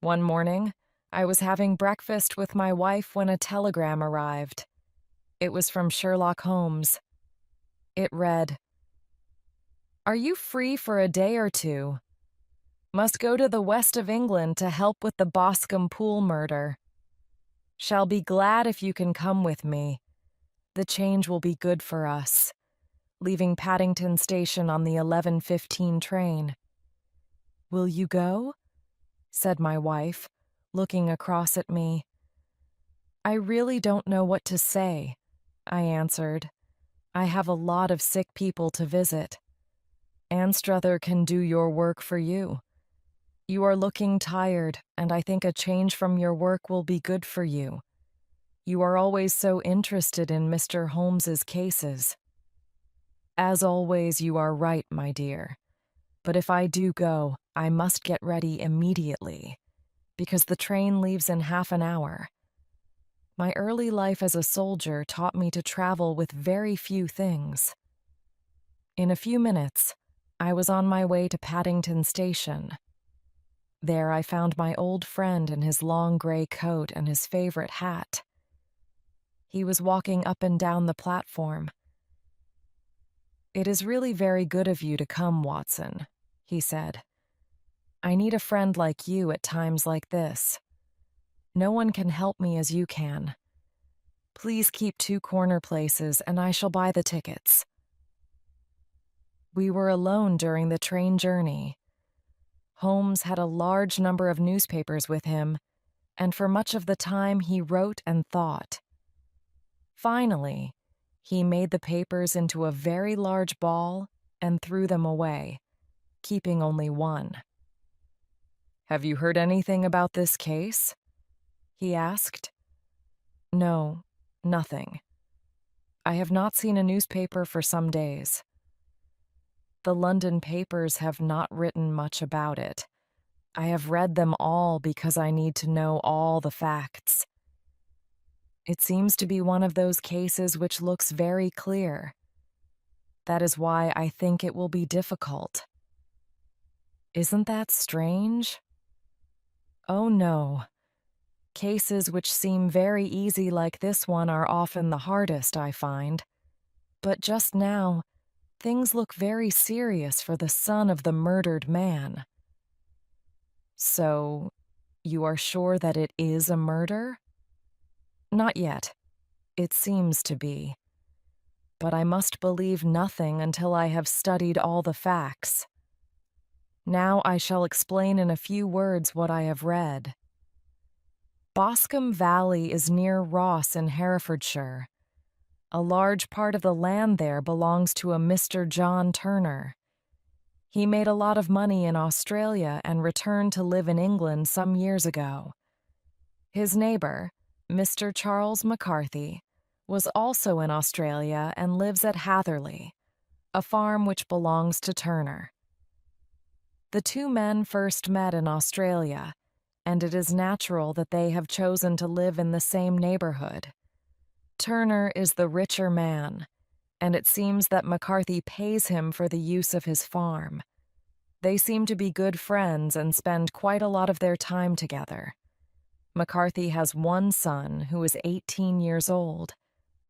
One morning, I was having breakfast with my wife when a telegram arrived. It was from Sherlock Holmes. It read, "Are you free for a day or two? Must go to the west of England to help with the Boscombe pool murder. Shall be glad if you can come with me. The change will be good for us. Leaving Paddington Station on the 11:15 train." "Will you go?" said my wife, looking across at me. "I really don't know what to say," I answered. "I have a lot of sick people to visit. Anstruther can do your work for you. You are looking tired, and I think a change from your work will be good for you. You are always so interested in Mr. Holmes's cases." "As always, you are right, my dear. But if I do go, I must get ready immediately, because the train leaves in half an hour. My early life as a soldier taught me to travel with very few things." In a few minutes, I was on my way to Paddington Station. There I found my old friend in his long gray coat and his favorite hat. He was walking up and down the platform. "It is really very good of you to come, Watson," he said. "I need a friend like you at times like this. No one can help me as you can. Please keep 2 corner places and I shall buy the tickets." We were alone during the train journey. Holmes had a large number of newspapers with him, and for much of the time he wrote and thought. Finally, he made the papers into a very large ball and threw them away, keeping only one. "Have you heard anything about this case?" he asked. "No, nothing. I have not seen a newspaper for some days. The London papers have not written much about it. I have read them all because I need to know all the facts. It seems to be one of those cases which looks very clear. That is why I think it will be difficult. Isn't that strange? Oh no. Cases which seem very easy like this one are often the hardest, I find. But just now, things look very serious for the son of the murdered man." "So, you are sure that it is a murder?" "Not yet. It seems to be. But I must believe nothing until I have studied all the facts. Now I shall explain in a few words what I have read. Boscombe Valley is near Ross in Herefordshire. A large part of the land there belongs to a Mr. John Turner. He made a lot of money in Australia and returned to live in England some years ago. His neighbor, Mr. Charles McCarthy, was also in Australia and lives at Hatherley, a farm which belongs to Turner. The two men first met in Australia, and it is natural that they have chosen to live in the same neighborhood. Turner is the richer man, and it seems that McCarthy pays him for the use of his farm. They seem to be good friends and spend quite a lot of their time together. McCarthy has one son who is 18 years old,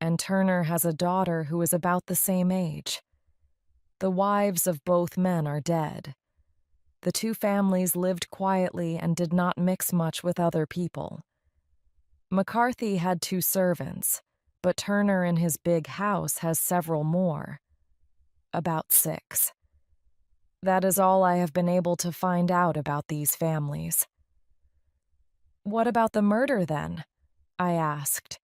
and Turner has a daughter who is about the same age. The wives of both men are dead. The two families lived quietly and did not mix much with other people. McCarthy had 2 servants, but Turner in his big house has several more. About 6. That is all I have been able to find out about these families." "What about the murder, then?" I asked.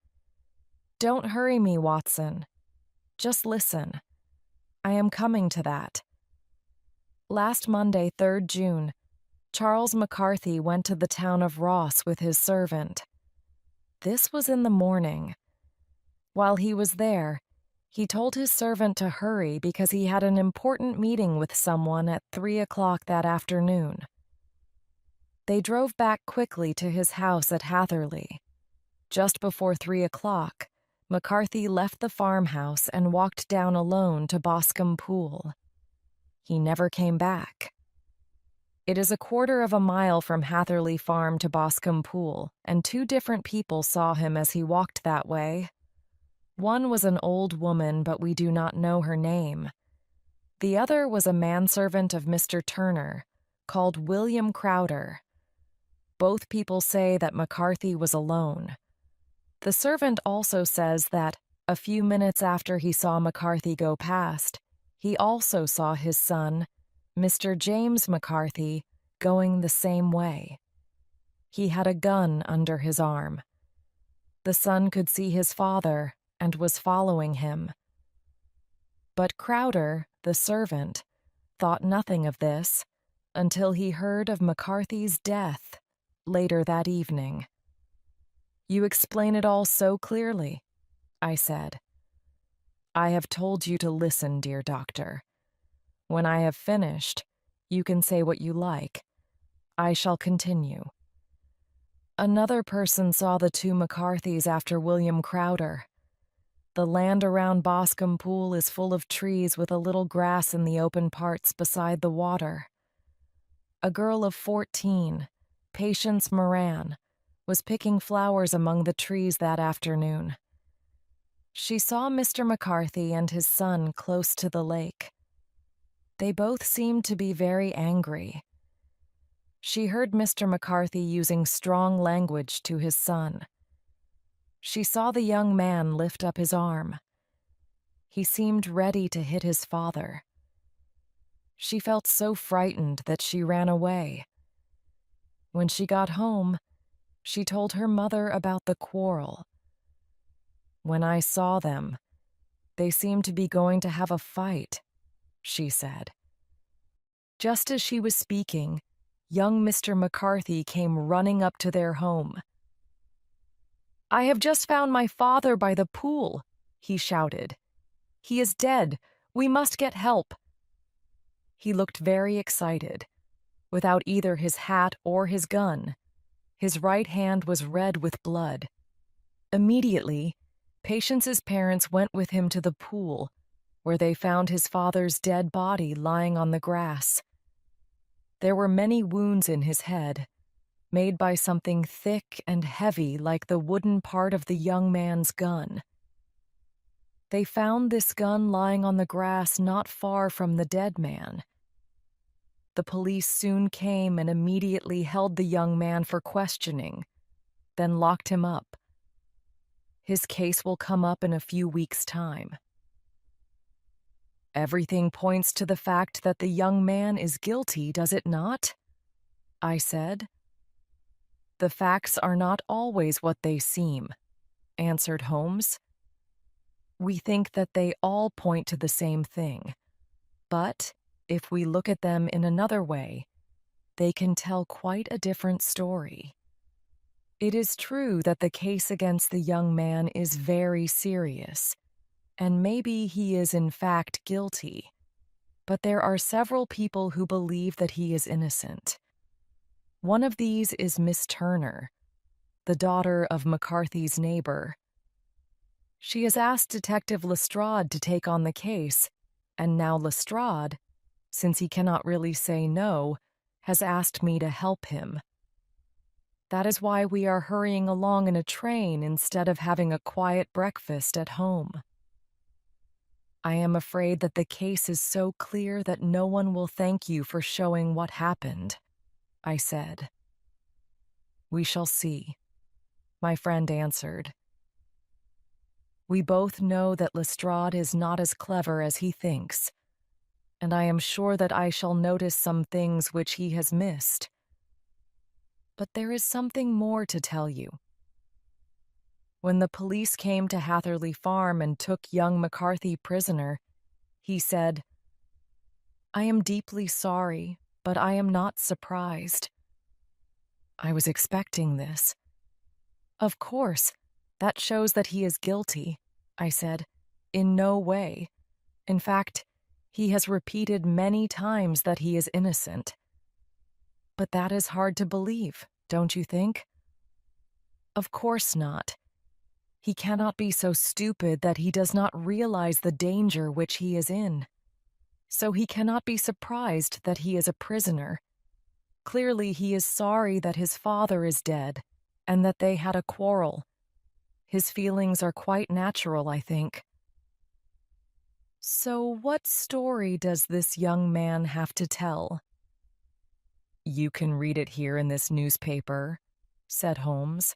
"Don't hurry me, Watson. Just listen. I am coming to that. Last Monday, 3rd June, Charles McCarthy went to the town of Ross with his servant. This was in the morning. While he was there, he told his servant to hurry because he had an important meeting with someone at 3 o'clock that afternoon. They drove back quickly to his house at Hatherley. Just before 3 o'clock, McCarthy left the farmhouse and walked down alone to Boscombe Pool. He never came back. It is a quarter of a mile from Hatherley Farm to Boscombe Pool, and two different people saw him as he walked that way. One was an old woman, but we do not know her name. The other was a manservant of Mr. Turner, called William Crowder. Both people say that McCarthy was alone. The servant also says that, a few minutes after he saw McCarthy go past, he also saw his son, Mr. James McCarthy, going the same way. He had a gun under his arm. The son could see his father and was following him. But Crowder, the servant, thought nothing of this until he heard of McCarthy's death later that evening. "You explain it all so clearly," I said. "I have told you to listen, dear doctor. When I have finished, you can say what you like. I shall continue. Another person saw the two McCarthys after William Crowder. The land around Boscombe Pool is full of trees with a little grass in the open parts beside the water. A girl of 14, Patience Moran, was picking flowers among the trees that afternoon. She saw Mr. McCarthy and his son close to the lake. They both seemed to be very angry. She heard Mr. McCarthy using strong language to his son. She saw the young man lift up his arm. He seemed ready to hit his father. She felt so frightened that she ran away. When she got home, she told her mother about the quarrel. When I saw them, they seemed to be going to have a fight, she said. Just as she was speaking, young Mr. McCarthy came running up to their home. "I have just found my father by the pool," he shouted. "He is dead. We must get help." He looked very excited. Without either his hat or his gun, his right hand was red with blood. Immediately, Patience's parents went with him to the pool, where they found his father's dead body lying on the grass. There were many wounds in his head, made by something thick and heavy like the wooden part of the young man's gun. They found this gun lying on the grass not far from the dead man. The police soon came and immediately held the young man for questioning, then locked him up. His case will come up in a few weeks' time. Everything points to the fact that the young man is guilty, does it not? I said. The facts are not always what they seem, answered Holmes. We think that they all point to the same thing, but if we look at them in another way, they can tell quite a different story. It is true that the case against the young man is very serious, and maybe he is in fact guilty, but there are several people who believe that he is innocent. One of these is Miss Turner, the daughter of McCarthy's neighbor. She has asked Detective Lestrade to take on the case, and now Lestrade, since he cannot really say no, has asked me to help him. That is why we are hurrying along in a train instead of having a quiet breakfast at home. I am afraid that the case is so clear that no one will thank you for showing what happened, I said. We shall see, my friend answered. We both know that Lestrade is not as clever as he thinks, and I am sure that I shall notice some things which he has missed. But there is something more to tell you. When the police came to Hatherley Farm and took young McCarthy prisoner, he said, "I am deeply sorry, but I am not surprised." I was expecting this. Of course, that shows that he is guilty, I said. In no way. In fact, he has repeated many times that he is innocent. But that is hard to believe, don't you think? Of course not. He cannot be so stupid that he does not realize the danger which he is in. So he cannot be surprised that he is a prisoner. Clearly, he is sorry that his father is dead and that they had a quarrel. His feelings are quite natural, I think. So, what story does this young man have to tell? You can read it here in this newspaper, said Holmes.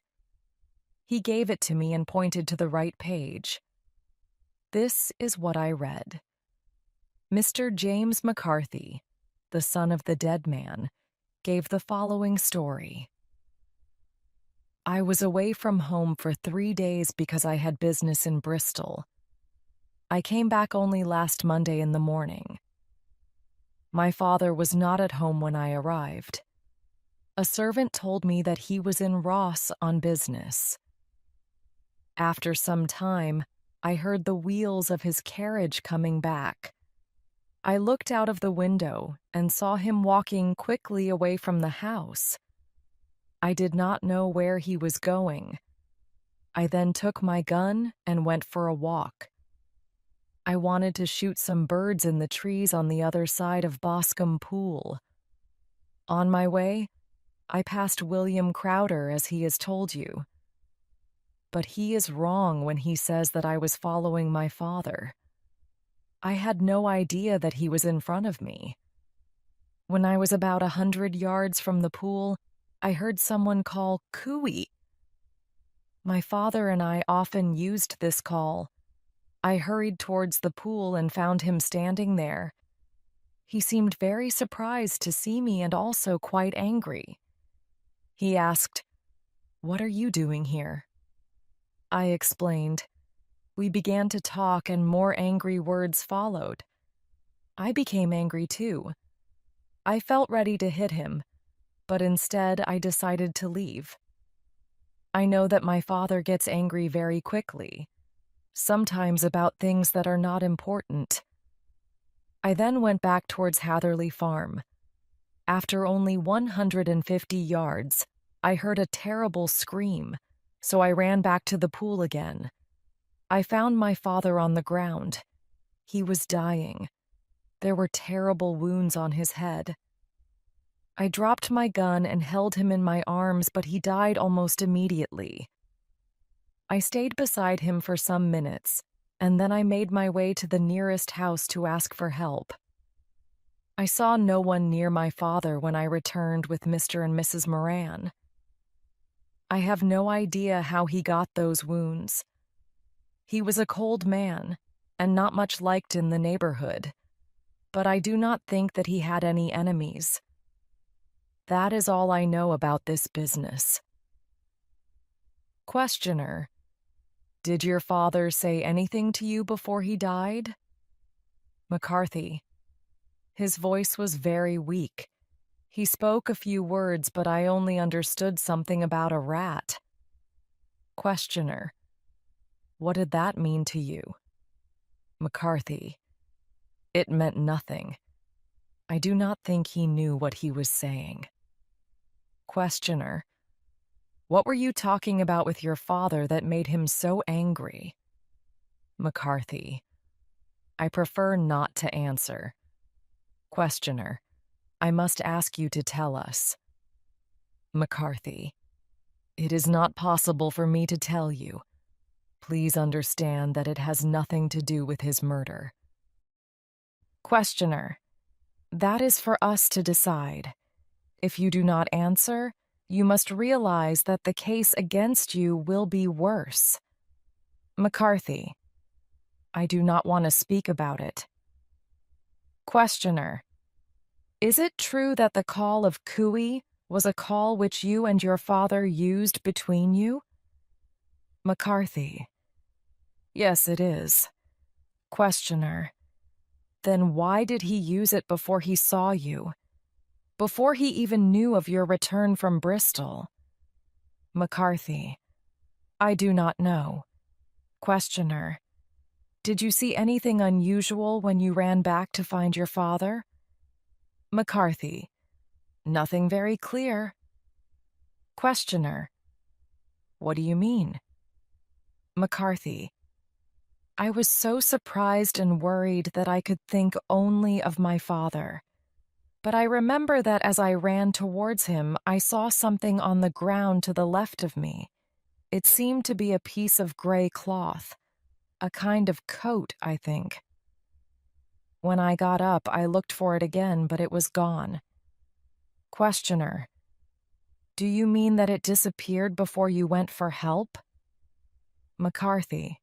He gave it to me and pointed to the right page. This is what I read. Mr. James McCarthy, the son of the dead man, gave the following story. I was away from home for 3 days because I had business in Bristol. I came back only last Monday in the morning. My father was not at home when I arrived. A servant told me that he was in Ross on business. After some time, I heard the wheels of his carriage coming back. I looked out of the window and saw him walking quickly away from the house. I did not know where he was going. I then took my gun and went for a walk. I wanted to shoot some birds in the trees on the other side of Boscombe Pool. On my way, I passed William Crowder, as he has told you. But he is wrong when he says that I was following my father. I had no idea that he was in front of me. When I was about 100 yards from the pool, I heard someone call "Cooey." My father and I often used this call. I hurried towards the pool and found him standing there. He seemed very surprised to see me and also quite angry. He asked, "What are you doing here?" I explained. We began to talk and more angry words followed. I became angry too. I felt ready to hit him, but instead I decided to leave. I know that my father gets angry very quickly, sometimes about things that are not important. I then went back towards Hatherley Farm. After only 150 yards, I heard a terrible scream, so I ran back to the pool again. I found my father on the ground. He was dying. There were terrible wounds on his head. I dropped my gun and held him in my arms, but he died almost immediately. I stayed beside him for some minutes, and then I made my way to the nearest house to ask for help. I saw no one near my father when I returned with Mr. and Mrs. Moran. I have no idea how he got those wounds. He was a cold man, and not much liked in the neighborhood, but I do not think that he had any enemies. That is all I know about this business. Questioner: Did your father say anything to you before he died? McCarthy: His voice was very weak. He spoke a few words, but I only understood something about a rat. Questioner: What did that mean to you? McCarthy: It meant nothing. I do not think he knew what he was saying. Questioner: What were you talking about with your father that made him so angry? McCarthy: I prefer not to answer. Questioner: I must ask you to tell us. McCarthy: It is not possible for me to tell you. Please understand that it has nothing to do with his murder. Questioner: That is for us to decide. If you do not answer, you must realize that the case against you will be worse. McCarthy: I do not want to speak about it. Questioner: Is it true that the call of "Cooey" was a call which you and your father used between you? McCarthy: Yes, it is. Questioner: Then why did he use it before he saw you? Before he even knew of your return from Bristol? McCarthy: I do not know. Questioner: Did you see anything unusual when you ran back to find your father? McCarthy: Nothing very clear. Questioner: What do you mean? McCarthy: I was so surprised and worried that I could think only of my father. but I remember that as I ran towards him, I saw something on the ground to the left of me. It seemed to be a piece of gray cloth, a kind of coat, I think. When I got up, I looked for it again, but it was gone. Questioner: Do you mean that it disappeared before you went for help? McCarthy: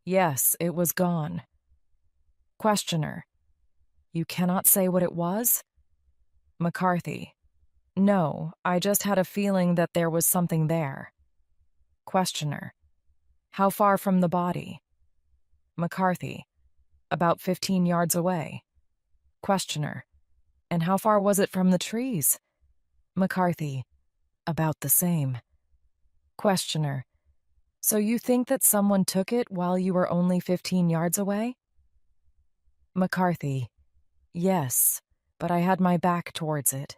Yes, it was gone. Questioner: You cannot say what it was? McCarthy: No, I just had a feeling that there was something there. Questioner: How far from the body? McCarthy: About 15 yards away. Questioner: And how far was it from the trees? McCarthy: About the same. Questioner: So you think that someone took it while you were only 15 yards away? McCarthy: Yes, but I had my back towards it.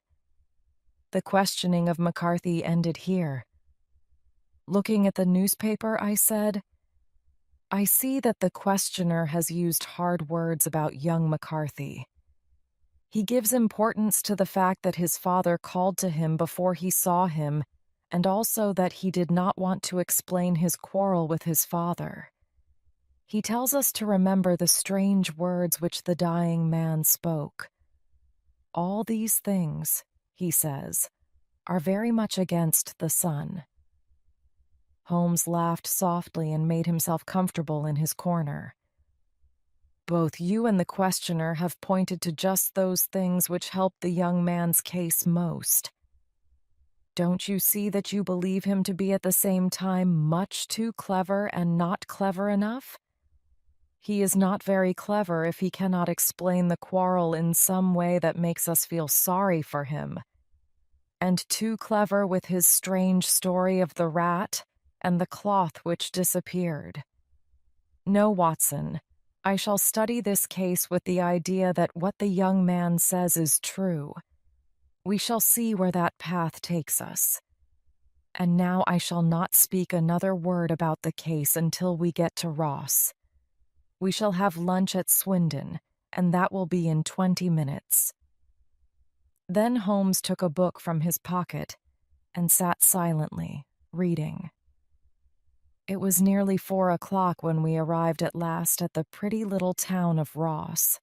The questioning of McCarthy ended here. Looking at the newspaper, I said, I see that the questioner has used hard words about young McCarthy. He gives importance to the fact that his father called to him before he saw him, and also that he did not want to explain his quarrel with his father. He tells us to remember the strange words which the dying man spoke. All these things, he says, are very much against the son. Holmes laughed softly and made himself comfortable in his corner. Both you and the questioner have pointed to just those things which help the young man's case most. Don't you see that you believe him to be at the same time much too clever and not clever enough? He is not very clever if he cannot explain the quarrel in some way that makes us feel sorry for him, and too clever with his strange story of the rat and the cloth which disappeared. No, Watson, I shall study this case with the idea that what the young man says is true. We shall see where that path takes us. And now I shall not speak another word about the case until we get to Ross. We shall have lunch at Swindon, and that will be in 20 minutes. Then Holmes took a book from his pocket and sat silently, reading. It was nearly 4 o'clock when we arrived at last at the pretty little town of Ross.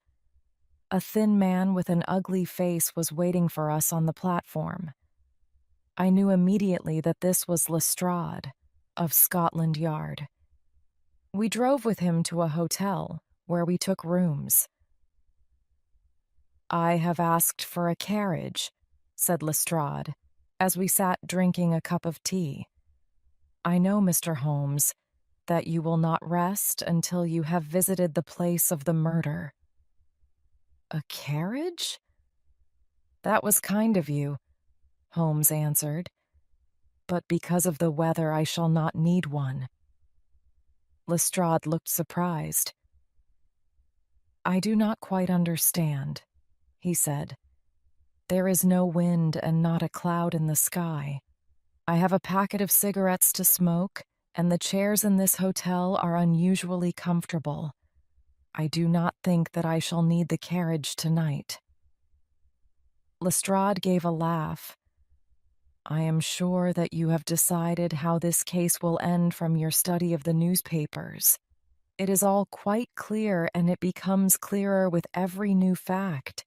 A thin man with an ugly face was waiting for us on the platform. I knew immediately that this was Lestrade, of Scotland Yard. We drove with him to a hotel, where we took rooms. I have asked for a carriage, said Lestrade, as we sat drinking a cup of tea. I know, Mr. Holmes, that you will not rest until you have visited the place of the murder. A carriage? That was kind of you, Holmes answered. But because of the weather, I shall not need one. Lestrade looked surprised. I do not quite understand, he said. There is no wind and not a cloud in the sky. I have a packet of cigarettes to smoke, and the chairs in this hotel are unusually comfortable. I do not think that I shall need the carriage tonight. Lestrade gave a laugh. I am sure that you have decided how this case will end from your study of the newspapers. It is all quite clear, and it becomes clearer with every new fact.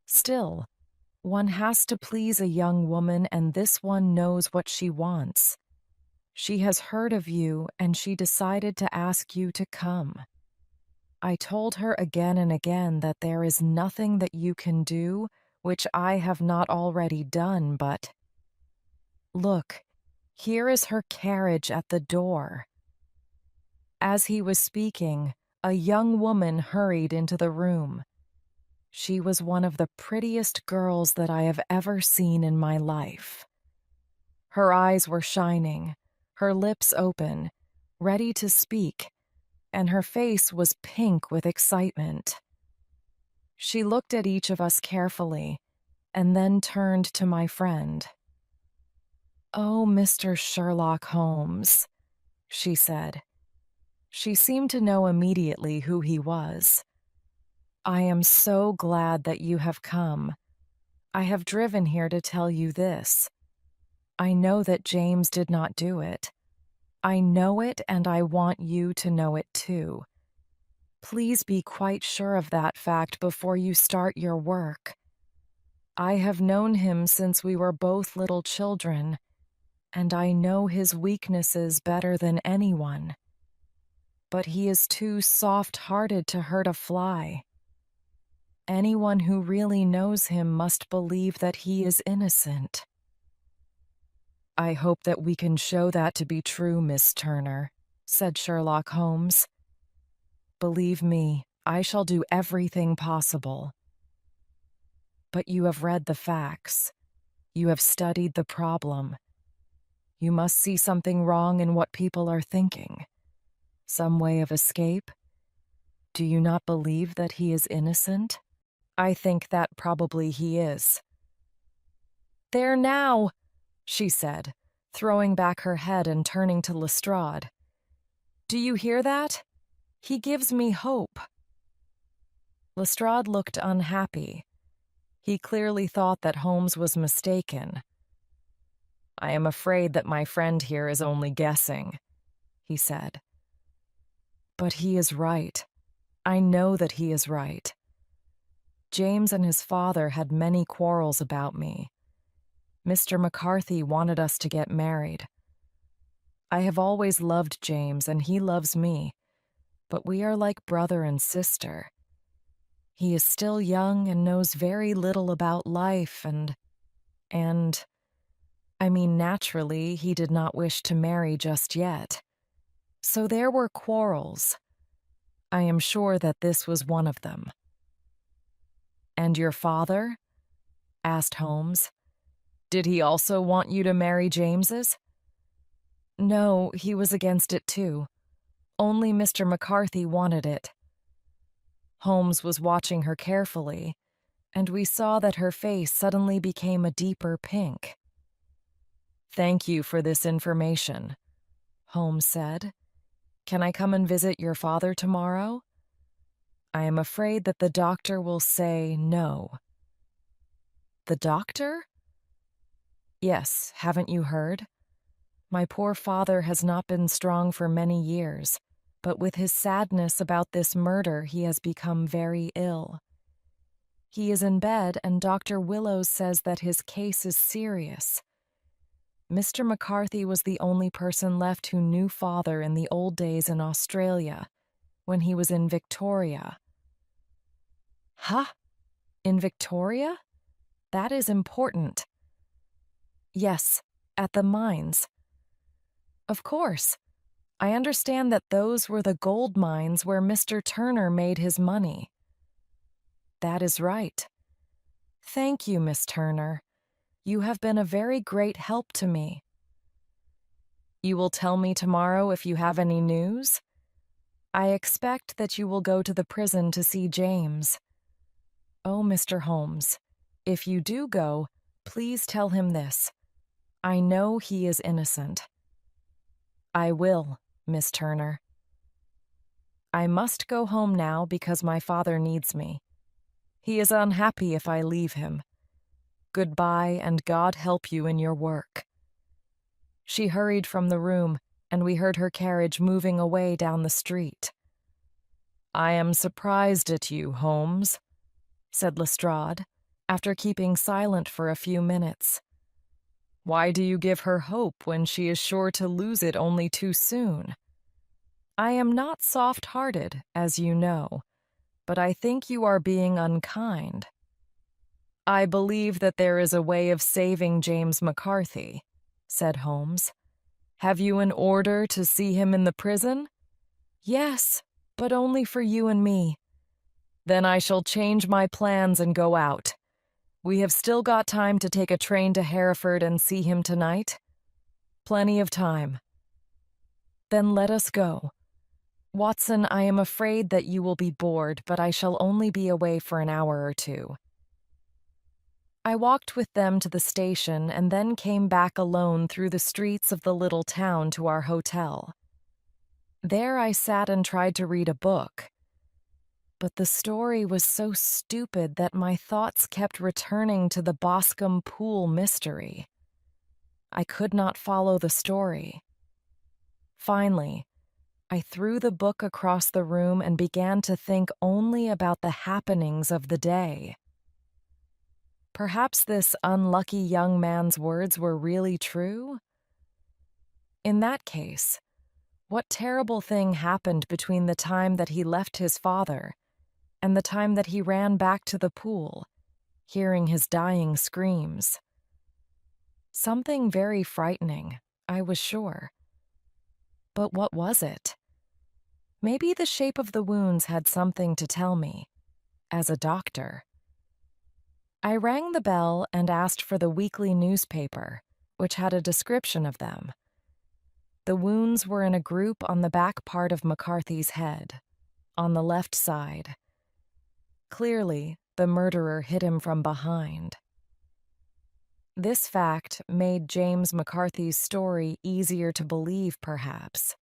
Still, one has to please a young woman, and this one knows what she wants. She has heard of you, and she decided to ask you to come. I told her again and again that there is nothing that you can do which I have not already done, but look, here is her carriage at the door. As he was speaking, a young woman hurried into the room. She was one of the prettiest girls that I have ever seen in my life. Her eyes were shining, her lips open, ready to speak, and her face was pink with excitement. She looked at each of us carefully, and then turned to my friend. "Oh, Mr. Sherlock Holmes," she said. She seemed to know immediately who he was. I am so glad that you have come. I have driven here to tell you this. I know that James did not do it. I know it, and I want you to know it too. Please be quite sure of that fact before you start your work. I have known him since we were both little children, and I know his weaknesses better than anyone. But he is too soft-hearted to hurt a fly. Anyone who really knows him must believe that he is innocent. I hope that we can show that to be true, Miss Turner, said Sherlock Holmes. Believe me, I shall do everything possible. But you have read the facts. You have studied the problem. You must see something wrong in what people are thinking. Some way of escape? Do you not believe that he is innocent? I think that probably he is. There now, she said, throwing back her head and turning to Lestrade. Do you hear that? He gives me hope. Lestrade looked unhappy. He clearly thought that Holmes was mistaken. I am afraid that my friend here is only guessing, he said. But he is right. I know that he is right. James and his father had many quarrels about me. Mr. McCarthy wanted us to get married. I have always loved James, and he loves me, but we are like brother and sister. He is still young and knows very little about life, and naturally, he did not wish to marry just yet. So there were quarrels. I am sure that this was one of them. And your father? Asked Holmes. Did he also want you to marry James's? No, he was against it too. Only Mr. McCarthy wanted it. Holmes was watching her carefully, and we saw that her face suddenly became a deeper pink. Thank you for this information, Holmes said. Can I come and visit your father tomorrow? I am afraid that the doctor will say no. The doctor? Yes, haven't you heard? My poor father has not been strong for many years, but with his sadness about this murder, he has become very ill. He is in bed, and Dr. Willows says that his case is serious. Mr. McCarthy was the only person left who knew father in the old days in Australia, when he was in Victoria. Huh? In Victoria? That is important. Yes, at the mines. Of course. I understand that those were the gold mines where Mr. Turner made his money. That is right. Thank you, Miss Turner. You have been a very great help to me. You will tell me tomorrow if you have any news? I expect that you will go to the prison to see James. Oh, Mr. Holmes, if you do go, please tell him this. I know he is innocent. I will, Miss Turner. I must go home now because my father needs me. He is unhappy if I leave him. Goodbye, and God help you in your work. She hurried from the room, and we heard her carriage moving away down the street. I am surprised at you, Holmes, said Lestrade, after keeping silent for a few minutes. Why do you give her hope when she is sure to lose it only too soon? I am not soft-hearted, as you know, but I think you are being unkind. I believe that there is a way of saving James McCarthy, said Holmes. Have you an order to see him in the prison? Yes, but only for you and me. Then I shall change my plans and go out. We have still got time to take a train to Hereford and see him tonight. Plenty of time. Then let us go. Watson, I am afraid that you will be bored, but I shall only be away for an hour or two. I walked with them to the station and then came back alone through the streets of the little town to our hotel. There I sat and tried to read a book. But the story was so stupid that my thoughts kept returning to the Boscombe pool mystery. I could not follow the story. Finally, I threw the book across the room and began to think only about the happenings of the day. Perhaps this unlucky young man's words were really true? In that case, what terrible thing happened between the time that he left his father and the time that he ran back to the pool, hearing his dying screams? Something very frightening, I was sure. But what was it? Maybe the shape of the wounds had something to tell me, as a doctor. I rang the bell and asked for the weekly newspaper, which had a description of them. The wounds were in a group on the back part of McCarthy's head, on the left side. Clearly, the murderer hit him from behind. This fact made James McCarthy's story easier to believe, perhaps.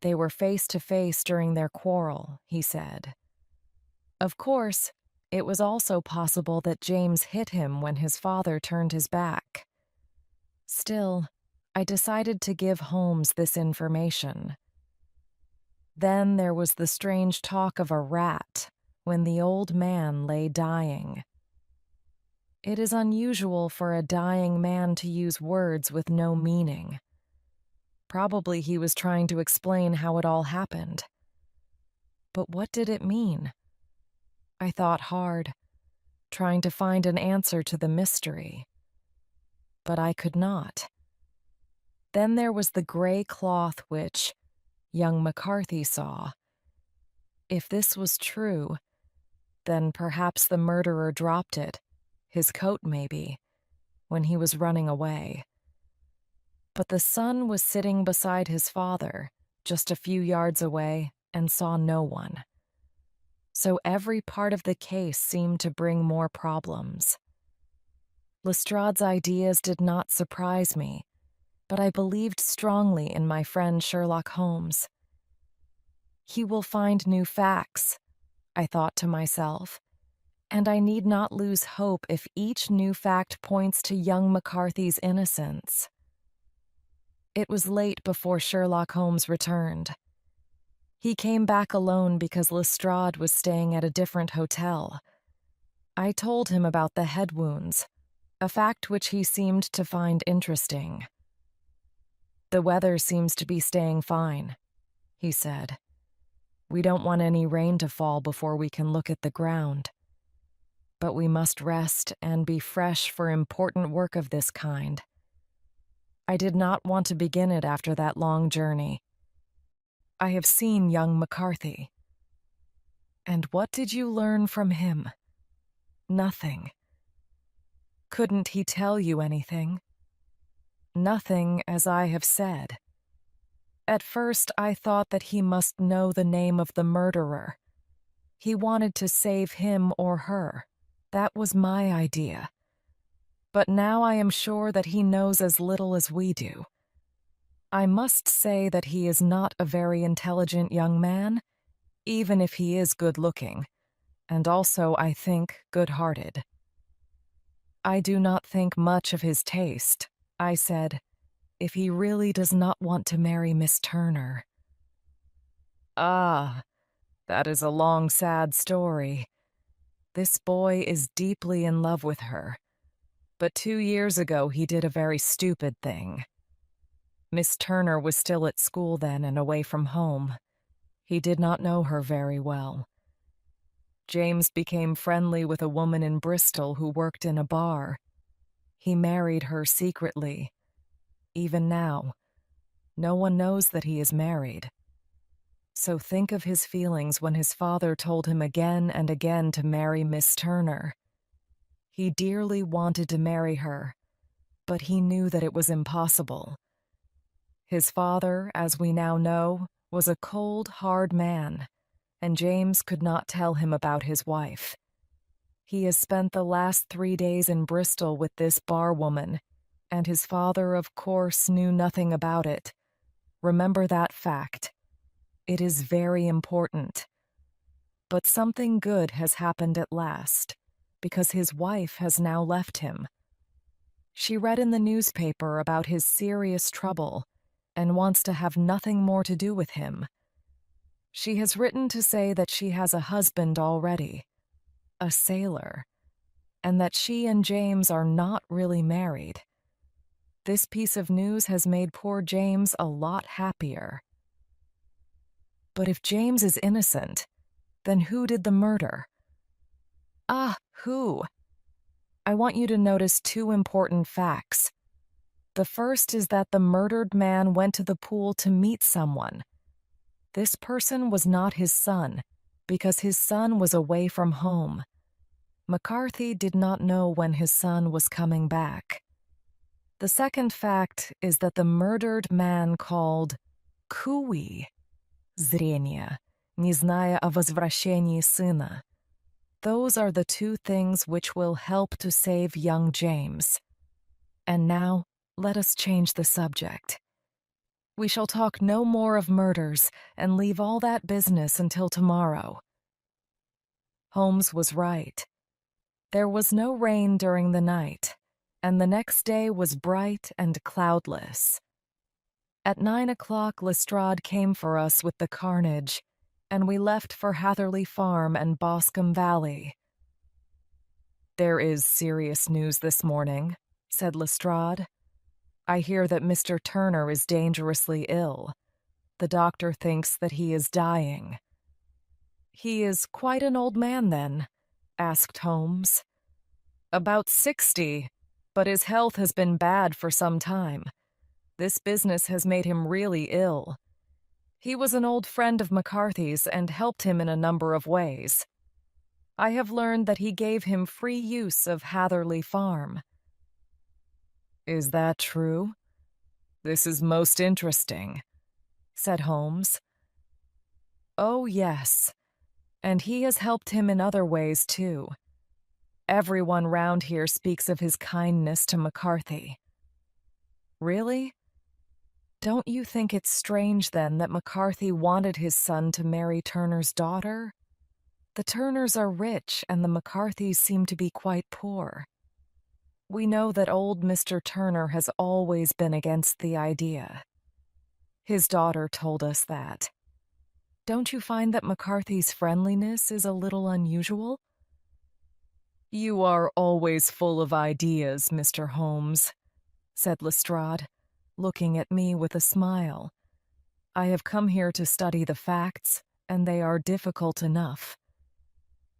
They were face to face during their quarrel, he said. Of course, it was also possible that James hit him when his father turned his back. Still, I decided to give Holmes this information. Then there was the strange talk of a rat when the old man lay dying. It is unusual for a dying man to use words with no meaning. Probably he was trying to explain how it all happened. But what did it mean? I thought hard, trying to find an answer to the mystery. But I could not. Then there was the gray cloth which young McCarthy saw. If this was true, then perhaps the murderer dropped it, his coat maybe, when he was running away. But the son was sitting beside his father, just a few yards away, and saw no one. So every part of the case seemed to bring more problems. Lestrade's ideas did not surprise me, but I believed strongly in my friend Sherlock Holmes. He will find new facts, I thought to myself, and I need not lose hope if each new fact points to young McCarthy's innocence. It was late before Sherlock Holmes returned. He came back alone because Lestrade was staying at a different hotel. I told him about the head wounds, a fact which he seemed to find interesting. "The weather seems to be staying fine," he said. "We don't want any rain to fall before we can look at the ground. But we must rest and be fresh for important work of this kind. I did not want to begin it after that long journey. I have seen young McCarthy." "And what did you learn from him?" "Nothing." "Couldn't he tell you anything?" "Nothing, as I have said. At first I thought that he must know the name of the murderer. He wanted to save him or her. That was my idea. But now I am sure that he knows as little as we do. I must say that he is not a very intelligent young man, even if he is good-looking, and also, I think, good-hearted." "I do not think much of his taste," I said, "if he really does not want to marry Miss Turner." "Ah, that is a long, sad story. This boy is deeply in love with her. But 2 years ago he did a very stupid thing. Miss Turner was still at school then and away from home. He did not know her very well. James became friendly with a woman in Bristol who worked in a bar. He married her secretly. Even now, no one knows that he is married. So think of his feelings when his father told him again and again to marry Miss Turner. He dearly wanted to marry her, but he knew that it was impossible. His father, as we now know, was a cold, hard man, and James could not tell him about his wife. He has spent the last 3 days in Bristol with this bar woman, and his father, of course, knew nothing about it. Remember that fact. It is very important. But something good has happened at last, because his wife has now left him. She read in the newspaper about his serious trouble and wants to have nothing more to do with him. She has written to say that she has a husband already, a sailor, and that she and James are not really married. This piece of news has made poor James a lot happier. But if James is innocent, then who did the murder? Who? I want you to notice two important facts. The first is that the murdered man went to the pool to meet someone. This person was not his son, because his son was away from home. McCarthy did not know when his son was coming back. The second fact is that the murdered man called Куи зрение, не зная о возвращении сына. Those are the two things which will help to save young James. And now, let us change the subject. We shall talk no more of murders and leave all that business until tomorrow. Holmes was right. There was no rain during the night, and the next day was bright and cloudless. At 9 o'clock, Lestrade came for us with the carnage, and we left for Hatherley Farm and Boscombe Valley. "There is serious news this morning," said Lestrade. "I hear that Mr. Turner is dangerously ill. The doctor thinks that he is dying." "He is quite an old man, then?" asked Holmes. "About 60, but his health has been bad for some time. This business has made him really ill. He was an old friend of McCarthy's and helped him in a number of ways. I have learned that he gave him free use of Hatherley Farm." "Is that true? This is most interesting," said Holmes. "Oh, yes, and he has helped him in other ways, too. Everyone round here speaks of his kindness to McCarthy." "Really? Don't you think it's strange, then, that McCarthy wanted his son to marry Turner's daughter? The Turners are rich, and the McCarthys seem to be quite poor. We know that old Mr. Turner has always been against the idea. His daughter told us that. Don't you find that McCarthy's friendliness is a little unusual?" "You are always full of ideas, Mr. Holmes," said Lestrade, looking at me with a smile. "I have come here to study the facts, and they are difficult enough.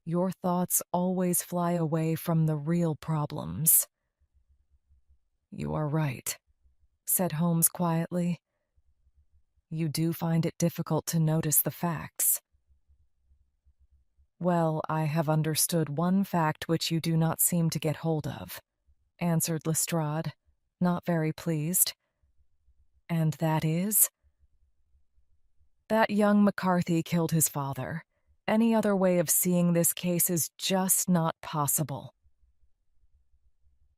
Your thoughts always fly away from the real problems." "You are right," said Holmes quietly. "You do find it difficult to notice the facts." "Well, I have understood one fact which you do not seem to get hold of," answered Lestrade, not very pleased. "And that is?" "That young McCarthy killed his father. Any other way of seeing this case is just not possible."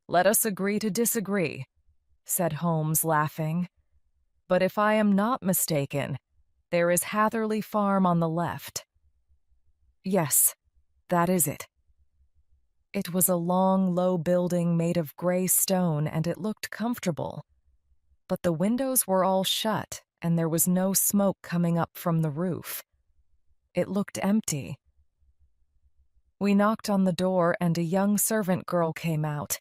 "Let us agree to disagree," said Holmes, laughing. "But if I am not mistaken, there is Hatherley Farm on the left." "Yes, that is it." It was a long, low building made of gray stone, and it looked comfortable. But the windows were all shut, and there was no smoke coming up from the roof. It looked empty. We knocked on the door, and a young servant girl came out.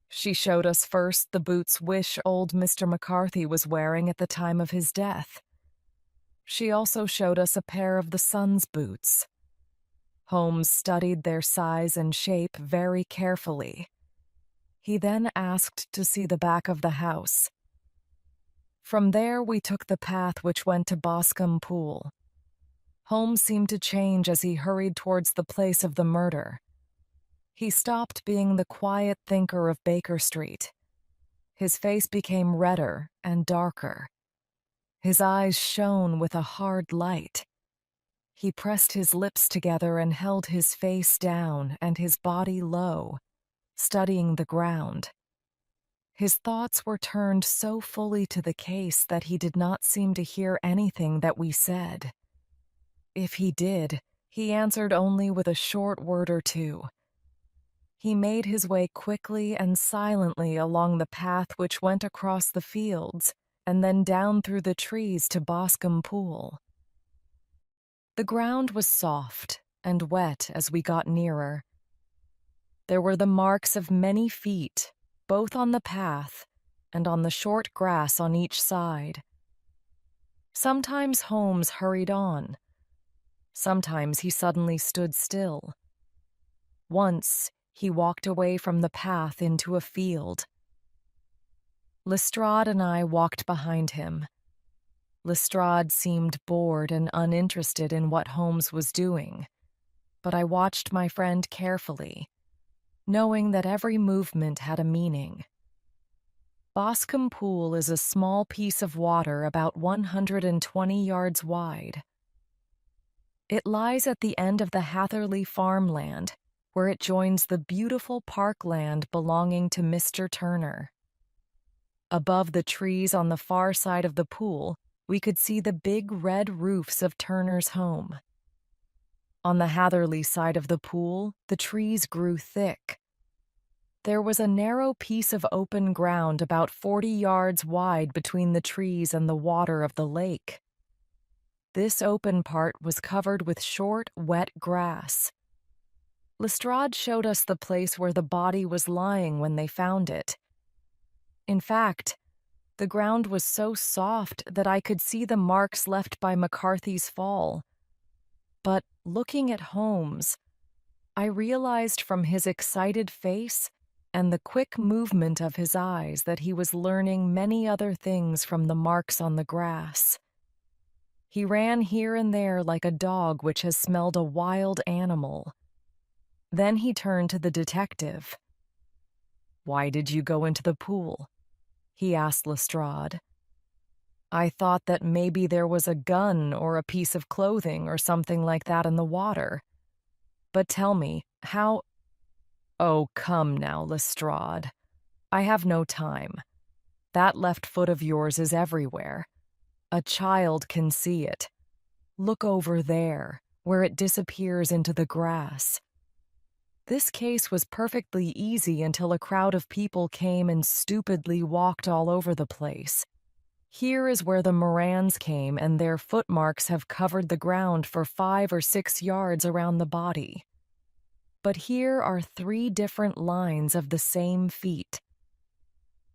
She showed us first the boots which old Mr. McCarthy was wearing at the time of his death. She also showed us a pair of the son's boots. Holmes studied their size and shape very carefully. He then asked to see the back of the house. From there we took the path which went to Boscombe Pool. Holmes seemed to change as he hurried towards the place of the murder. He stopped being the quiet thinker of Baker Street. His face became redder and darker. His eyes shone with a hard light. He pressed his lips together and held his face down and his body low, studying the ground. His thoughts were turned so fully to the case that he did not seem to hear anything that we said. If he did, He answered only with a short word or two. He made his way quickly and silently along the path which went across the fields and then down through the trees to Boscombe Pool. The ground was soft and wet as we got nearer. There were the marks of many feet, both on the path and on the short grass on each side. Sometimes Holmes hurried on. Sometimes he suddenly stood still. Once he walked away from the path into a field. Lestrade and I walked behind him. Lestrade seemed bored and uninterested in what Holmes was doing, but I watched my friend carefully, knowing that every movement had a meaning. Boscombe Pool is a small piece of water about 120 yards wide. It lies at the end of the Hatherley farmland, where it joins the beautiful parkland belonging to Mr. Turner. Above the trees on the far side of the pool, we could see the big red roofs of Turner's home. On the Hatherley side of the pool, the trees grew thick. There was a narrow piece of open ground about 40 yards wide between the trees and the water of the lake. This open part was covered with short, wet grass. Lestrade showed us the place where the body was lying when they found it. In fact, the ground was so soft that I could see the marks left by McCarthy's fall. But looking at Holmes, I realized from his excited face and the quick movement of his eyes that he was learning many other things from the marks on the grass. He ran here and there like a dog which has smelled a wild animal. Then he turned to the detective. "Why did you go into the pool?" he asked Lestrade. "I thought that maybe there was a gun or a piece of clothing or something like that in the water. But tell me, how—" "Oh, come now, Lestrade. I have no time. That left foot of yours is everywhere. A child can see it. Look over there, where it disappears into the grass. This case was perfectly easy until a crowd of people came and stupidly walked all over the place. Here is where the Morans came, and their footmarks have covered the ground for 5 or 6 yards around the body. But here are 3 different lines of the same feet."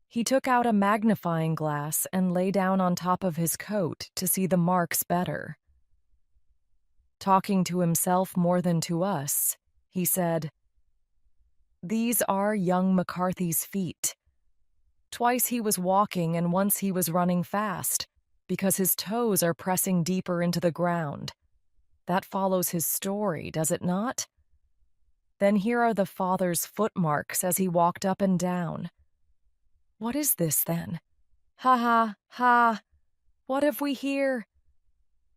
He took out a magnifying glass and lay down on top of his coat to see the marks better. Talking to himself more than to us, he said, "These are young McCarthy's feet. Twice he was walking and once he was running fast, because his toes are pressing deeper into the ground. That follows his story, does it not? Then here are the father's footmarks as he walked up and down. What is this, then? Ha ha ha! What have we here?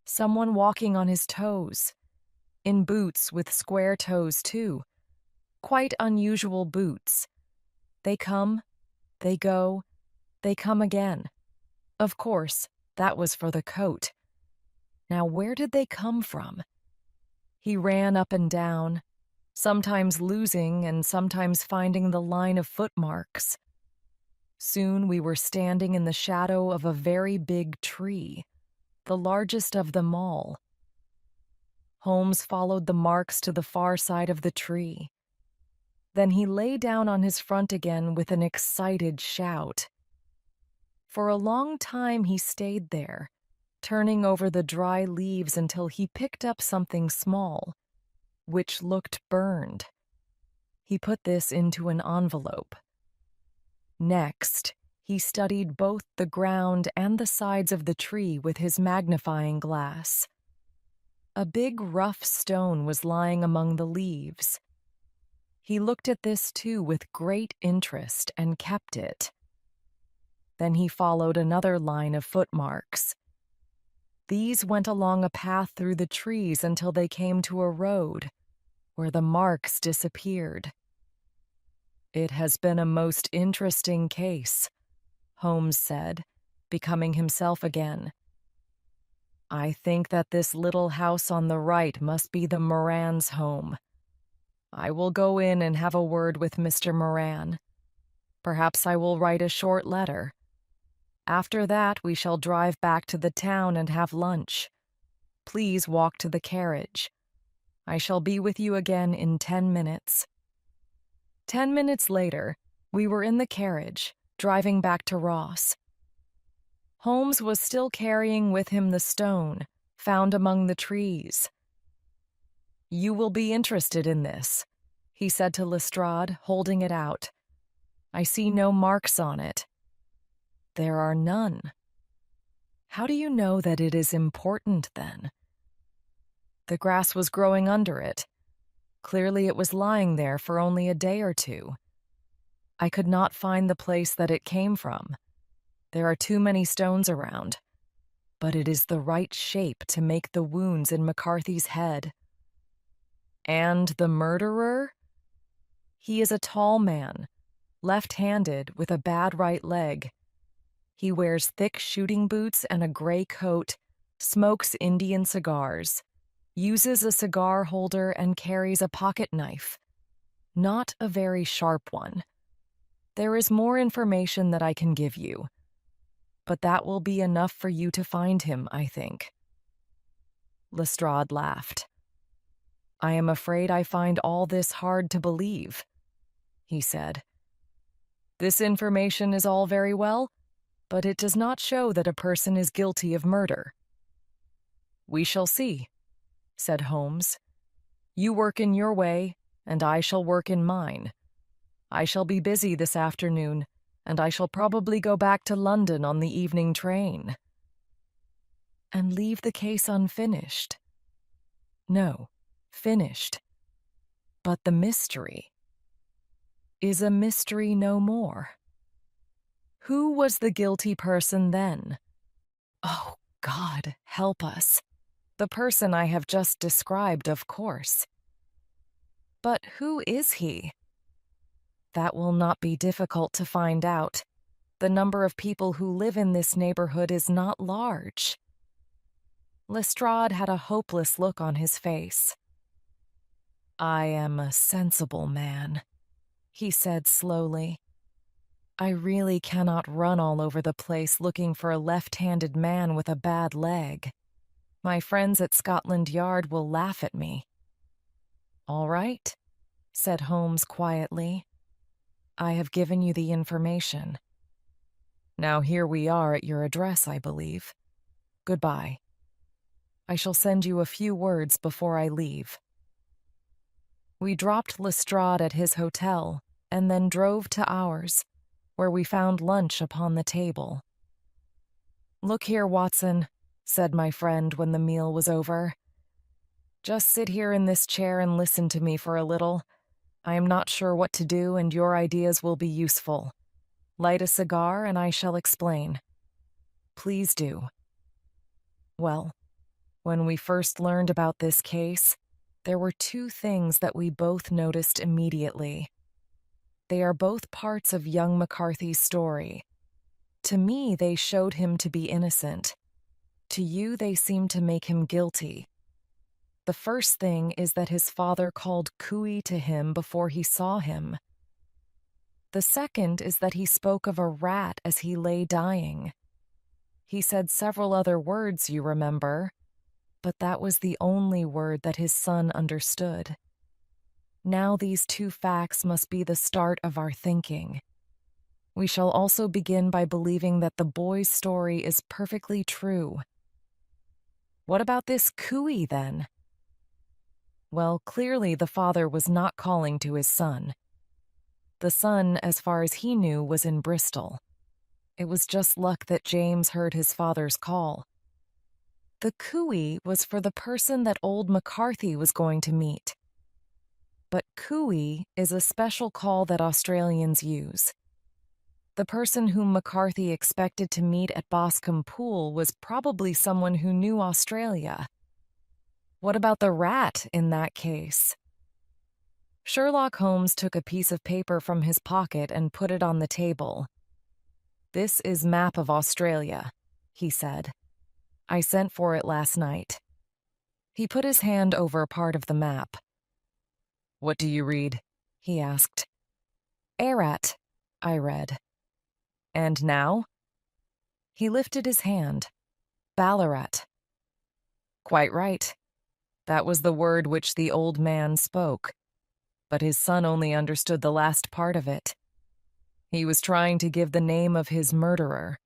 Someone walking on his toes, in boots with square toes too. Quite unusual boots. They come, they go, they come again. Of course, that was for the coat. Now where did they come from?" He ran up and down, sometimes losing and sometimes finding the line of footmarks. Soon we were standing in the shadow of a very big tree, the largest of them all. Holmes followed the marks to the far side of the tree. Then he lay down on his front again with an excited shout. For a long time he stayed there, turning over the dry leaves until he picked up something small, which looked burned. He put this into an envelope. Next, he studied both the ground and the sides of the tree with his magnifying glass. A big rough stone was lying among the leaves. He looked at this too with great interest and kept it. Then he followed another line of footmarks. These went along a path through the trees until they came to a road, where the marks disappeared. "It has been a most interesting case," Holmes said, becoming himself again. I think that this little house on the right must be the Moran's home. I will go in and have a word with Mr. Moran. Perhaps I will write a short letter. After that, we shall drive back to the town and have lunch. Please walk to the carriage. I shall be with you again in 10 minutes. 10 minutes later, we were in the carriage, driving back to Ross. Holmes was still carrying with him the stone found among the trees. "You will be interested in this," he said to Lestrade, holding it out. "I see no marks on it." "There are none." "How do you know that it is important, then?" "The grass was growing under it. Clearly it was lying there for only a day or two. I could not find the place that it came from. There are too many stones around. But it is the right shape to make the wounds in McCarthy's head." "And the murderer?" "He is a tall man, left-handed with a bad right leg. He wears thick shooting boots and a gray coat, smokes Indian cigars, uses a cigar holder, and carries a pocket knife. Not a very sharp one. There is more information that I can give you, but that will be enough for you to find him, I think." Lestrade laughed. "I am afraid I find all this hard to believe," he said. "This information is all very well, but it does not show that a person is guilty of murder." "We shall see," said Holmes. "You work in your way, and I shall work in mine. I shall be busy this afternoon, and I shall probably go back to London on the evening train." "And leave the case unfinished?" "No, finished. But the mystery is a mystery no more. Who was the guilty person then? Oh, God, help us. The person I have just described, of course. But who is he? That will not be difficult to find out. The number of people who live in this neighborhood is not large." Lestrade had a hopeless look on his face. "I am a sensible man," he said slowly. "I really cannot run all over the place looking for a left-handed man with a bad leg. My friends at Scotland Yard will laugh at me." "All right," said Holmes quietly. "I have given you the information. Now here we are at your address, I believe. Goodbye. I shall send you a few words before I leave." We dropped Lestrade at his hotel and then drove to ours, where we found lunch upon the table. "Look here, Watson," said my friend when the meal was over. "Just sit here in this chair and listen to me for a little. I am not sure what to do, and your ideas will be useful. Light a cigar, and I shall explain." "Please do." Well, when we first learned about this case, there were two things that we both noticed immediately. They are both parts of young McCarthy's story. To me, they showed him to be innocent. To you, they seemed to make him guilty. The first thing is that his father called cooey to him before he saw him. The second is that he spoke of a rat as he lay dying. He said several other words, you remember, but that was the only word that his son understood. Now these two facts must be the start of our thinking. We shall also begin by believing that the boy's story is perfectly true. What about this cooey, then? Well, clearly the father was not calling to his son. The son, as far as he knew, was in Bristol. It was just luck that James heard his father's call. The cooey was for the person that old McCarthy was going to meet. But cooey is a special call that Australians use. The person whom McCarthy expected to meet at Boscombe Pool was probably someone who knew Australia. What about the rat in that case? Sherlock Holmes took a piece of paper from his pocket and put it on the table. "This is map of Australia," he said. I sent for it last night. He put his hand over part of the map. What do you read? He asked. Ararat, I read. And now? He lifted his hand. Ballarat. Quite right. That was the word which the old man spoke, but his son only understood the last part of it. He was trying to give the name of his murderer,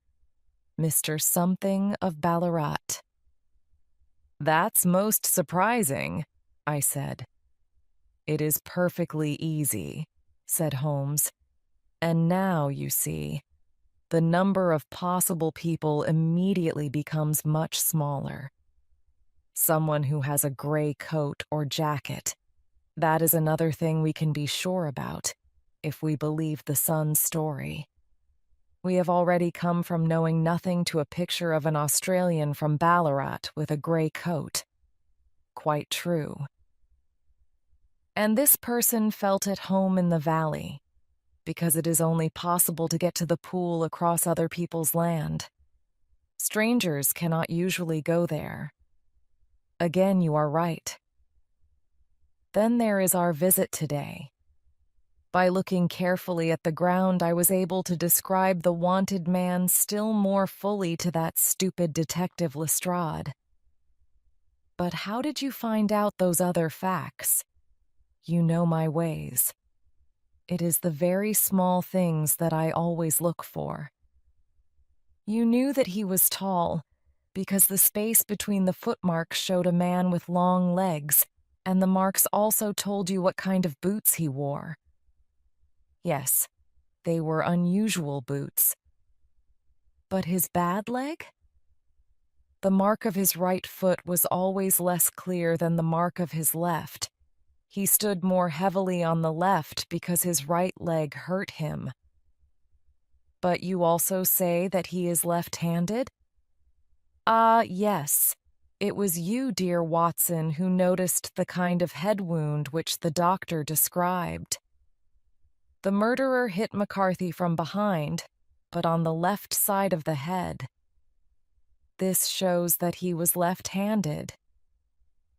Mr. Something of Ballarat. That's most surprising, I said. It is perfectly easy, said Holmes. And now, you see, the number of possible people immediately becomes much smaller. Someone who has a gray coat or jacket. That is another thing we can be sure about, if we believe the Sun's story. We have already come from knowing nothing to a picture of an Australian from Ballarat with a gray coat. Quite true. And this person felt at home in the valley, because it is only possible to get to the pool across other people's land. Strangers cannot usually go there. Again, you are right. Then there is our visit today. By looking carefully at the ground, I was able to describe the wanted man still more fully to that stupid detective Lestrade. But how did you find out those other facts? You know my ways. It is the very small things that I always look for. You knew that he was tall, because the space between the footmarks showed a man with long legs, and the marks also told you what kind of boots he wore. Yes, they were unusual boots. But his bad leg? The mark of his right foot was always less clear than the mark of his left. He stood more heavily on the left because his right leg hurt him. But you also say that he is left-handed? Yes. It was you, dear Watson, who noticed the kind of head wound which the doctor described. The murderer hit McCarthy from behind, but on the left side of the head. This shows that he was left-handed.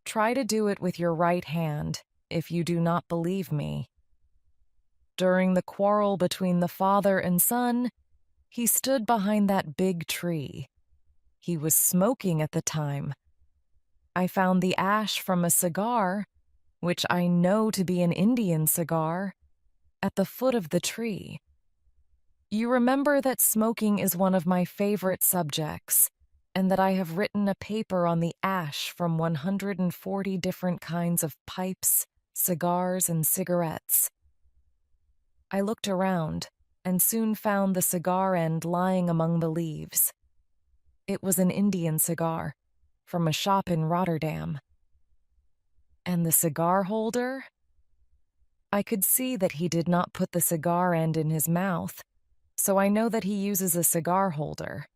Try to do it with your right hand, if you do not believe me. During the quarrel between the father and son, he stood behind that big tree. He was smoking at the time. I found the ash from a cigar, which I know to be an Indian cigar, at the foot of the tree. You remember that smoking is one of my favorite subjects, and that I have written a paper on the ash from 140 different kinds of pipes, cigars, and cigarettes. I looked around and soon found the cigar end lying among the leaves. It was an Indian cigar from a shop in Rotterdam. And the cigar holder? I could see that he did not put the cigar end in his mouth, so I know that he uses a cigar holder.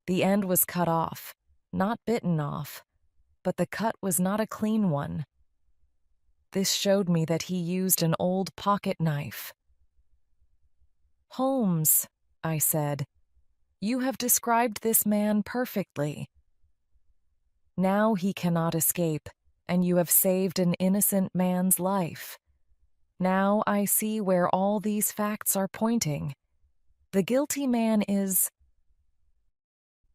The end was cut off, not bitten off, but the cut was not a clean one. This showed me that he used an old pocket knife. Holmes, I said, you have described this man perfectly. Now he cannot escape, and you have saved an innocent man's life. Now I see where all these facts are pointing. The guilty man is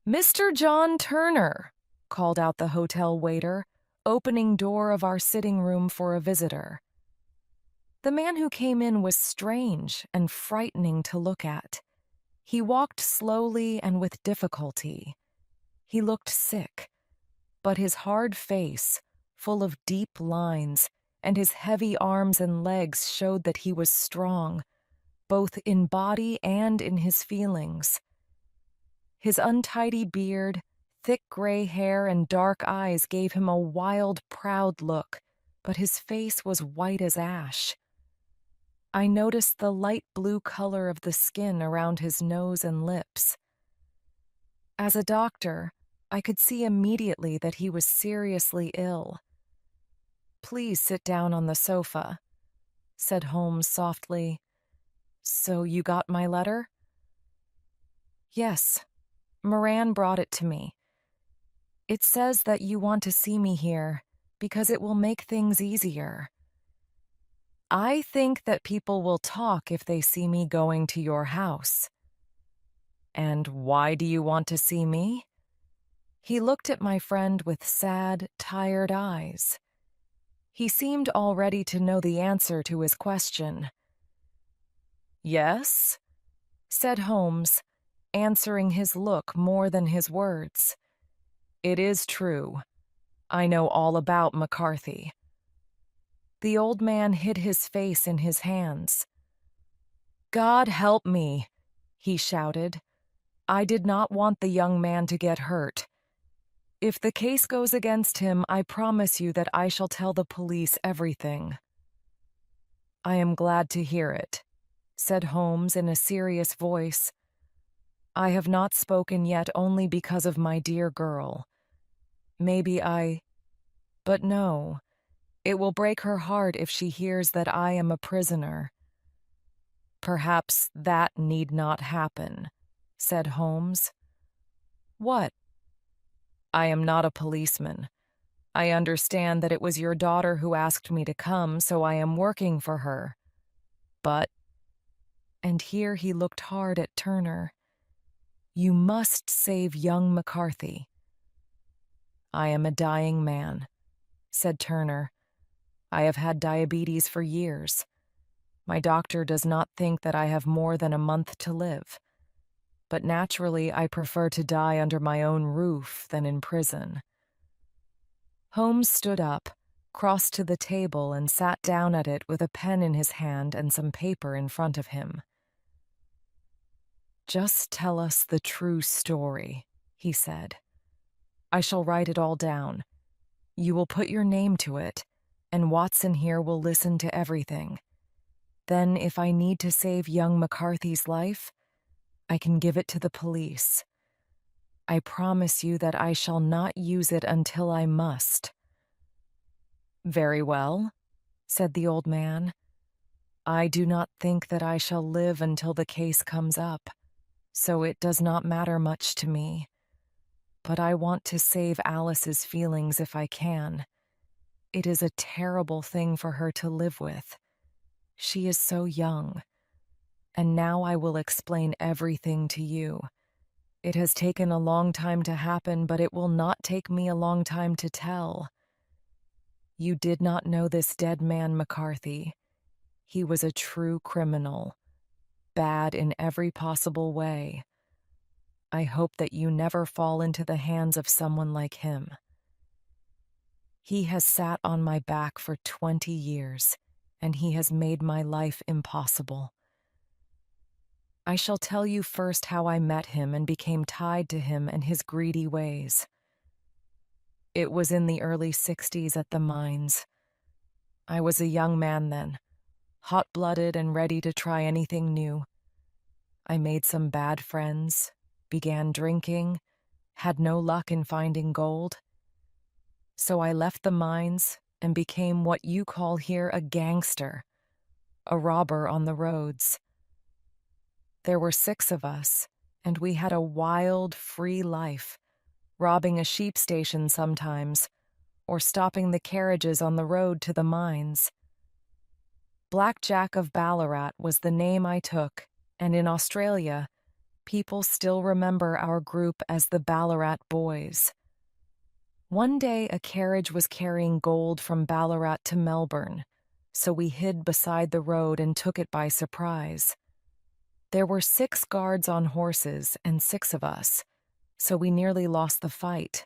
Mr. John Turner, called out the hotel waiter, opening door of our sitting room for a visitor. The man who came in was strange and frightening to look at. He walked slowly and with difficulty. He looked sick, but his hard face, full of deep lines, and his heavy arms and legs showed that he was strong, both in body and in his feelings. His untidy beard, thick gray hair, and dark eyes gave him a wild, proud look, but his face was white as ash. I noticed the light blue color of the skin around his nose and lips. As a doctor, I could see immediately that he was seriously ill. "Please sit down on the sofa," said Holmes softly. "So you got my letter?" "Yes. Moran brought it to me. It says that you want to see me here because it will make things easier. I think that people will talk if they see me going to your house. And why do you want to see me? He looked at my friend with sad, tired eyes. He seemed already to know the answer to his question. Yes, said Holmes, answering his look more than his words. It is true. I know all about McCarthy. The old man hid his face in his hands. God help me, he shouted. I did not want the young man to get hurt. If the case goes against him, I promise you that I shall tell the police everything. I am glad to hear it, said Holmes in a serious voice. I have not spoken yet only because of my dear girl. But no, it will break her heart if she hears that I am a prisoner. Perhaps that need not happen, said Holmes. What? I am not a policeman. I understand that it was your daughter who asked me to come, so I am working for her. But, and here he looked hard at Turner, you must save young McCarthy. I am a dying man, said Turner. I have had diabetes for years. My doctor does not think that I have more than a month to live. But naturally, I prefer to die under my own roof than in prison. Holmes stood up, crossed to the table, and sat down at it with a pen in his hand and some paper in front of him. Just tell us the true story, he said. I shall write it all down. You will put your name to it, and Watson here will listen to everything. Then, if I need to save young McCarthy's life, I can give it to the police. I promise you that I shall not use it until I must. Very well, said the old man. I do not think that I shall live until the case comes up, so it does not matter much to me. But I want to save Alice's feelings if I can. It is a terrible thing for her to live with. She is so young. And now I will explain everything to you. It has taken a long time to happen, but it will not take me a long time to tell. You did not know this dead man McCarthy. He was a true criminal, bad in every possible way. I hope that you never fall into the hands of someone like him. He has sat on my back for 20 years, and he has made my life impossible. I shall tell you first how I met him and became tied to him and his greedy ways. It was in the early 60s at the mines. I was a young man then, hot-blooded and ready to try anything new. I made some bad friends, began drinking, had no luck in finding gold. So I left the mines and became what you call here a gangster, a robber on the roads. There were 6 of us, and we had a wild, free life, robbing a sheep station sometimes, or stopping the carriages on the road to the mines. Black Jack of Ballarat was the name I took, and in Australia, people still remember our group as the Ballarat Boys. One day a carriage was carrying gold from Ballarat to Melbourne, so we hid beside the road and took it by surprise. There were 6 guards on horses and 6 of us, so we nearly lost the fight.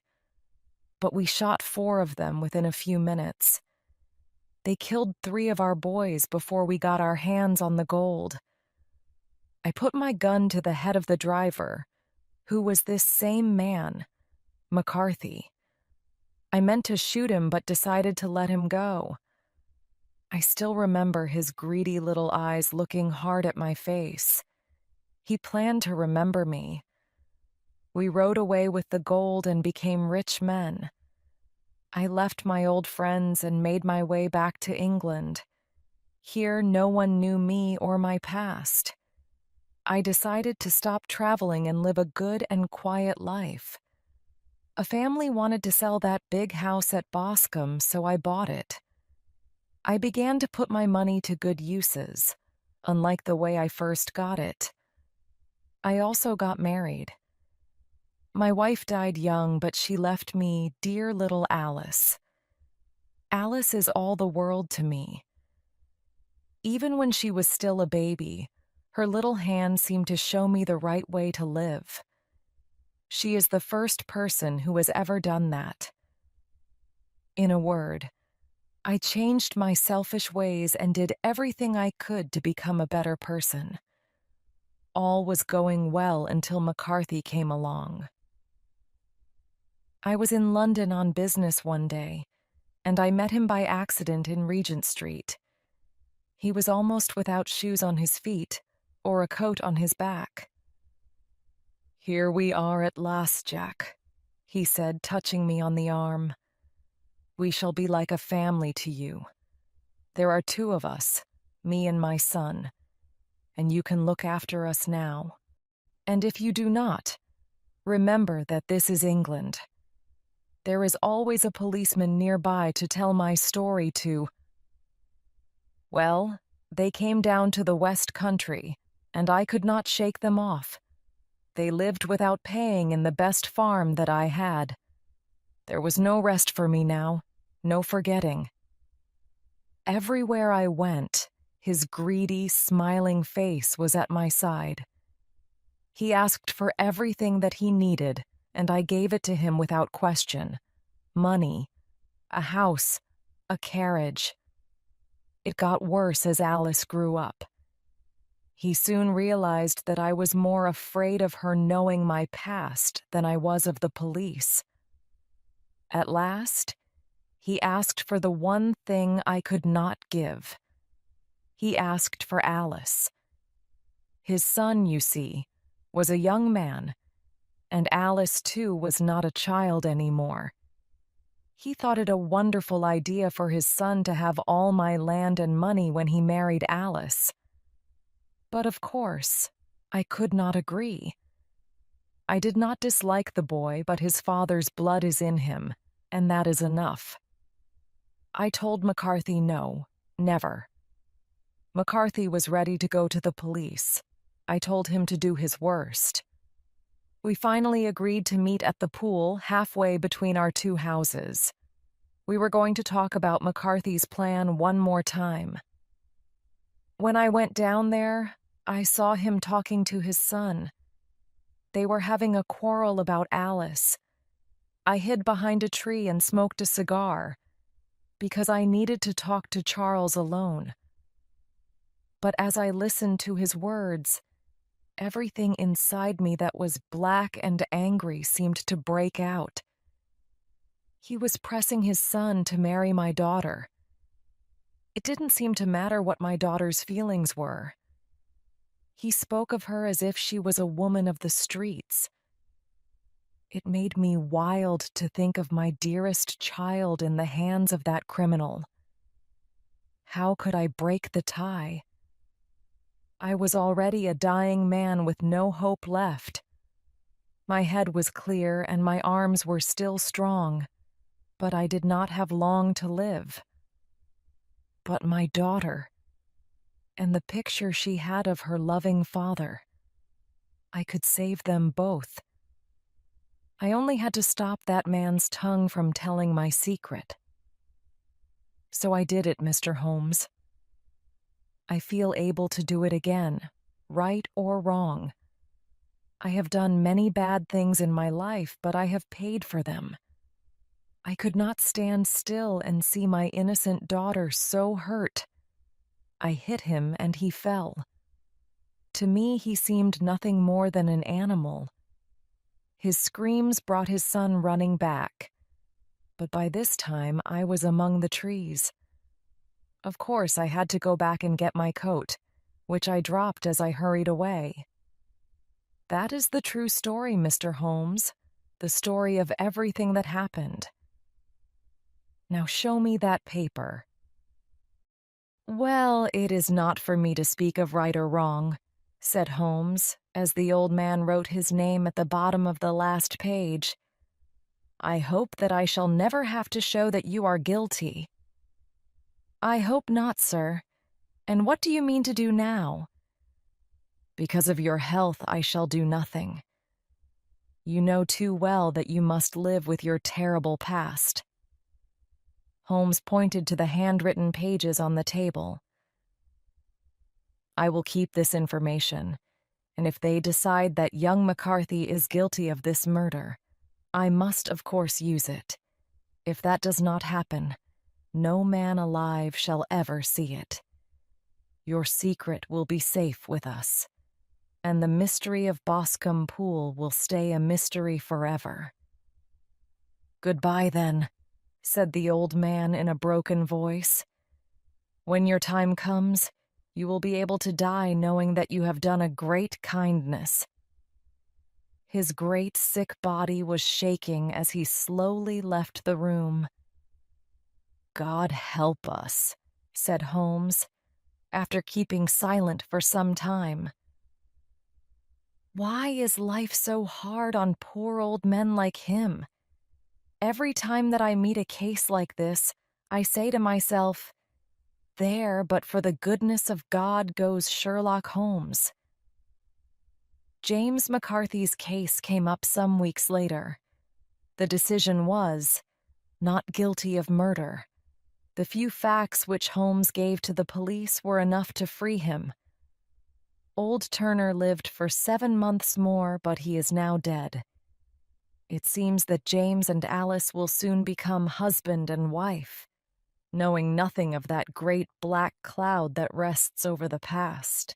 But we shot 4 of them within a few minutes. They killed 3 of our boys before we got our hands on the gold. I put my gun to the head of the driver, who was this same man, McCarthy. I meant to shoot him but decided to let him go. I still remember his greedy little eyes looking hard at my face. He planned to remember me. We rode away with the gold and became rich men. I left my old friends and made my way back to England. Here no one knew me or my past. I decided to stop traveling and live a good and quiet life. A family wanted to sell that big house at Boscombe, so I bought it. I began to put my money to good uses, unlike the way I first got it. I also got married. My wife died young, but she left me dear little Alice. Alice is all the world to me. Even when she was still a baby, her little hand seemed to show me the right way to live. She is the first person who has ever done that. In a word, I changed my selfish ways and did everything I could to become a better person. All was going well until McCarthy came along. I was in London on business one day, and I met him by accident in Regent Street. He was almost without shoes on his feet or a coat on his back. "Here we are at last, Jack," he said, touching me on the arm. "We shall be like a family to you. There are two of us, me and my son, and you can look after us now. And if you do not, remember that this is England. There is always a policeman nearby to tell my story to." Well, they came down to the West Country, and I could not shake them off. They lived without paying in the best farm that I had. There was no rest for me now, no forgetting. Everywhere I went, his greedy, smiling face was at my side. He asked for everything that he needed, and I gave it to him without question. Money, a house, a carriage. It got worse as Alice grew up. He soon realized that I was more afraid of her knowing my past than I was of the police. At last, he asked for the one thing I could not give. He asked for Alice. His son, you see, was a young man, and Alice, too, was not a child anymore. He thought it a wonderful idea for his son to have all my land and money when he married Alice. But of course, I could not agree. I did not dislike the boy, but his father's blood is in him, and that is enough. I told McCarthy no, never. McCarthy was ready to go to the police. I told him to do his worst. We finally agreed to meet at the pool halfway between our two houses. We were going to talk about McCarthy's plan one more time. When I went down there, I saw him talking to his son. They were having a quarrel about Alice. I hid behind a tree and smoked a cigar because I needed to talk to Charles alone. But as I listened to his words, everything inside me that was black and angry seemed to break out. He was pressing his son to marry my daughter. It didn't seem to matter what my daughter's feelings were. He spoke of her as if she was a woman of the streets. It made me wild to think of my dearest child in the hands of that criminal. How could I break the tie? I was already a dying man with no hope left. My head was clear and my arms were still strong, but I did not have long to live. But my daughter, and the picture she had of her loving father. I could save them both. I only had to stop that man's tongue from telling my secret. So I did it, Mr. Holmes. I feel able to do it again, right or wrong. I have done many bad things in my life, but I have paid for them. I could not stand still and see my innocent daughter so hurt. I hit him and he fell. To me, he seemed nothing more than an animal. His screams brought his son running back, but by this time I was among the trees. Of course, I had to go back and get my coat, which I dropped as I hurried away. That is the true story, Mr. Holmes, the story of everything that happened. Now show me that paper. Well, it is not for me to speak of right or wrong, said Holmes, as the old man wrote his name at the bottom of the last page. I hope that I shall never have to show that you are guilty. I hope not, sir. And what do you mean to do now? Because of your health, I shall do nothing. You know too well that you must live with your terrible past. Holmes pointed to the handwritten pages on the table. I will keep this information, and if they decide that young McCarthy is guilty of this murder, I must, of course, use it. If that does not happen, no man alive shall ever see it. Your secret will be safe with us, and the mystery of Boscombe Pool will stay a mystery forever. Goodbye, then, said the old man in a broken voice. When your time comes, you will be able to die knowing that you have done a great kindness. His great sick body was shaking as he slowly left the room. God help us, said Holmes, after keeping silent for some time. Why is life so hard on poor old men like him? Every time that I meet a case like this, I say to myself, there, but for the goodness of God goes Sherlock Holmes. James McCarthy's case came up some weeks later. The decision was not guilty of murder. The few facts which Holmes gave to the police were enough to free him. Old Turner lived for 7 months more, but he is now dead. It seems that James and Alice will soon become husband and wife, knowing nothing of that great black cloud that rests over the past.